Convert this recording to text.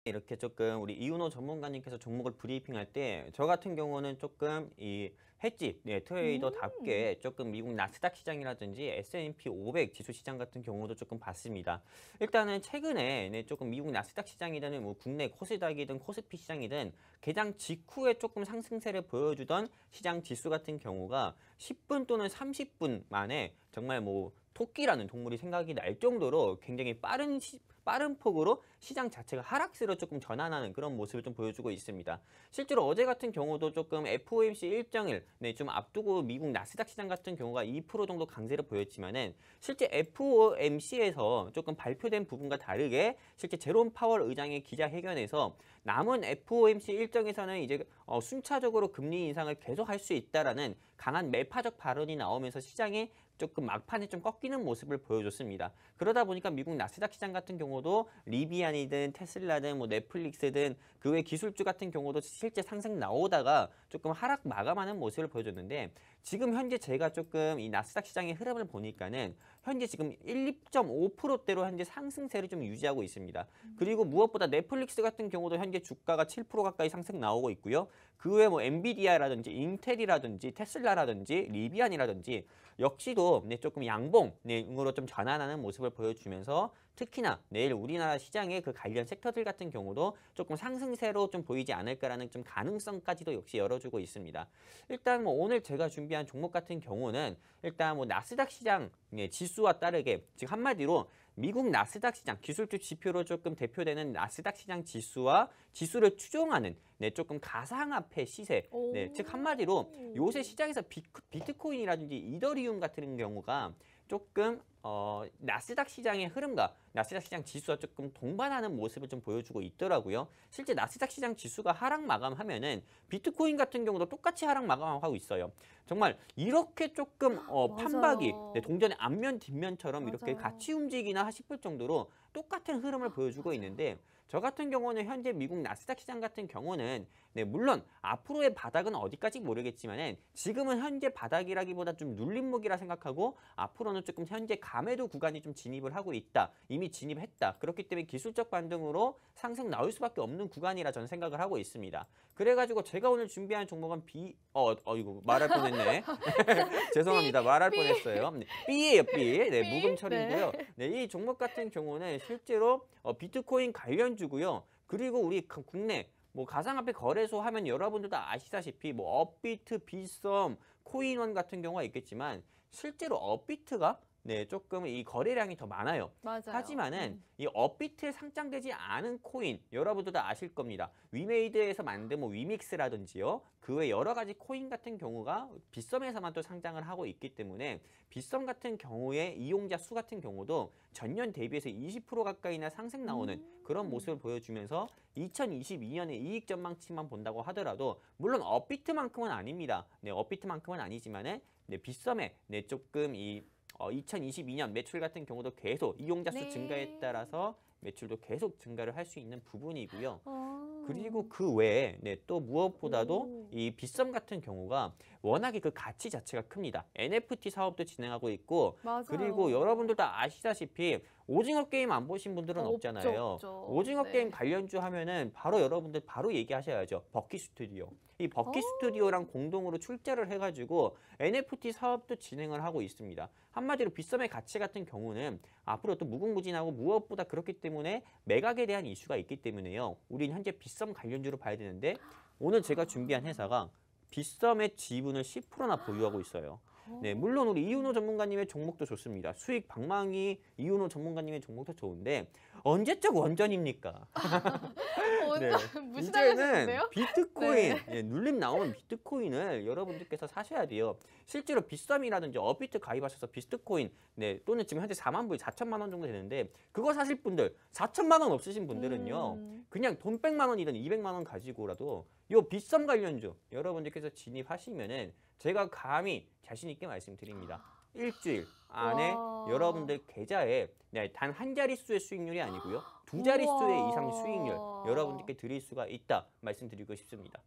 이렇게 조금 우리 이윤호 전문가님께서 종목을 브리핑할 때 저 같은 경우는 조금 이 횟집 트레이더답게 조금 미국 나스닥 시장이라든지 S&P 500 지수 시장 같은 경우도 조금 봤습니다. 일단은 최근에 조금 미국 나스닥 시장이든 뭐 국내 코스닥이든 코스피 시장이든 개장 직후에 조금 상승세를 보여주던 시장 지수 같은 경우가 10분 또는 30분 만에 정말 뭐 토끼라는 동물이 생각이 날 정도로 굉장히 빠른 폭으로 시장 자체가 하락세로 조금 전환하는 그런 모습을 좀 보여주고 있습니다. 실제로 어제 같은 경우도 조금 FOMC 일정일 좀 앞두고 미국 나스닥 시장 같은 경우가 2% 정도 강세를 보였지만은 실제 FOMC에서 조금 발표된 부분과 다르게 실제 제롬 파월 의장의 기자회견에서 남은 FOMC 일정에서는 이제 순차적으로 금리 인상을 계속할 수 있다라는 강한 매파적 발언이 나오면서 시장이 조금 막판에 좀 꺾이는 모습을 보여줬습니다. 그러다 보니까 미국 나스닥 시장 같은 경우도 리비안이든 테슬라든 뭐 넷플릭스든 그 외 기술주 같은 경우도 실제 상승 나오다가 조금 하락 마감하는 모습을 보여줬는데 지금 현재 제가 조금 이 나스닥 시장의 흐름을 보니까는 현재 지금 1.5%대로 현재 상승세를 좀 유지하고 있습니다. 그리고 무엇보다 넷플릭스 같은 경우도 현재 주가가 7% 가까이 상승 나오고 있고요. 그 외에 뭐 엔비디아라든지 인텔이라든지 테슬라라든지 리비안이라든지 역시도 조금 양봉으로 좀 전환하는 모습을 보여주면서 특히나 내일 우리나라 시장의 그 관련 섹터들 같은 경우도 조금 상승세로 좀 보이지 않을까라는 좀 가능성까지도 역시 열어주고 있습니다. 일단 뭐 오늘 제가 준비한 종목 같은 경우는 일단 뭐 나스닥 시장 지수와 따르게 즉 한마디로 미국 나스닥 시장 기술주 지표로 조금 대표되는 나스닥 시장 지수와 지수를 추종하는 조금 가상화폐 시세 즉 한마디로 요새 시장에서 비트코인이라든지 이더리움 같은 경우가 조금 나스닥 시장의 흐름과 나스닥 시장 지수와 조금 동반하는 모습을 좀 보여주고 있더라고요. 실제 나스닥 시장 지수가 하락 마감하면은 비트코인 같은 경우도 똑같이 하락 마감하고 있어요. 정말 이렇게 조금 판박이 동전의 앞면 뒷면처럼 이렇게 같이 움직이나 싶을 정도로 똑같은 흐름을 보여주고 있는데 저 같은 경우는 현재 미국 나스닥 시장 같은 경우는 물론 앞으로의 바닥은 어디까지 모르겠지만은 지금은 현재 바닥이라기보다 좀 눌림목이라 생각하고 앞으로는 조금 현재 가매도 구간이 좀 진입을 하고 있다. 이미 진입했다. 그렇기 때문에 기술적 반등으로 상승 나올 수밖에 없는 구간이라 저는 생각을 하고 있습니다. 그래가지고 제가 오늘 준비한 종목은 이거 말할 뻔했네. 죄송합니다. 말할 뻔했어요. B예요, B. 묵음 처리고요. 이 종목 같은 경우는 실제로 비트코인 관련주고요. 그리고 우리 국내 뭐 가상화폐 거래소 하면 여러분들도 아시다시피 뭐 업비트, 빗썸, 코인원 같은 경우가 있겠지만 실제로 업비트가 조금 이 거래량이 더 많아요. 맞아요. 하지만은 이 업비트에 상장되지 않은 코인 여러분도 다 아실 겁니다. 위메이드에서 만든 뭐 위믹스라든지요. 그 외 여러 가지 코인 같은 경우가 빗썸에서만 또 상장을 하고 있기 때문에 빗썸 같은 경우에 이용자 수 같은 경우도 전년 대비해서 20% 가까이나 상승 나오는 그런 모습을 보여주면서 2022년의 이익 전망치만 본다고 하더라도 물론 업비트만큼은 아닙니다. 업비트만큼은 아니지만은 빗썸에 조금 2022년 매출 같은 경우도 계속 이용자 수 증가에 따라서 매출도 계속 증가를 할 수 있는 부분이고요. 그리고 그 외에 또 무엇보다도 이 빗썸 같은 경우가 워낙에 그 가치 자체가 큽니다. NFT 사업도 진행하고 있고 그리고 여러분들 다 아시다시피 오징어 게임 안 보신 분들은 없잖아요. 없죠. 오징어 게임 관련주 하면은 바로 여러분들 바로 얘기하셔야죠. 버키 스튜디오. 이 버키 스튜디오랑 공동으로 출자를 해가지고 NFT 사업도 진행을 하고 있습니다. 한마디로 빗썸의 가치 같은 경우는 앞으로 또 무궁무진하고 무엇보다 그렇기 때문에 매각에 대한 이슈가 있기 때문에요. 우린 현재 빗썸 관련주로 봐야 되는데 오늘 제가 준비한 회사가 빗썸의 지분을 10%나 보유하고 있어요. 물론 우리 이윤호 전문가님의 종목도 좋습니다. 수익 방망이 이윤호 전문가님의 종목도 좋은데 언제적 원전입니까? 이제는 비트코인 눌림 나오면 비트코인을 여러분들께서 사셔야 돼요. 실제로 빗썸이라든지 업비트 가입하셔서 비트코인 또는 지금 현재 4만 불 4천만 원 정도 되는데 그거 사실 분들 4천만 원 없으신 분들은요. 그냥 돈 100만 원이든 200만 원 가지고라도 요 빗썸 관련주 여러분들께서 진입하시면은 제가 감히 자신 있게 말씀드립니다. 일주일 안에 여러분들 계좌에 단 한 자릿수의 수익률이 아니고요. 두 자릿수의 이상 수익률 여러분들께 드릴 수가 있다 말씀드리고 싶습니다.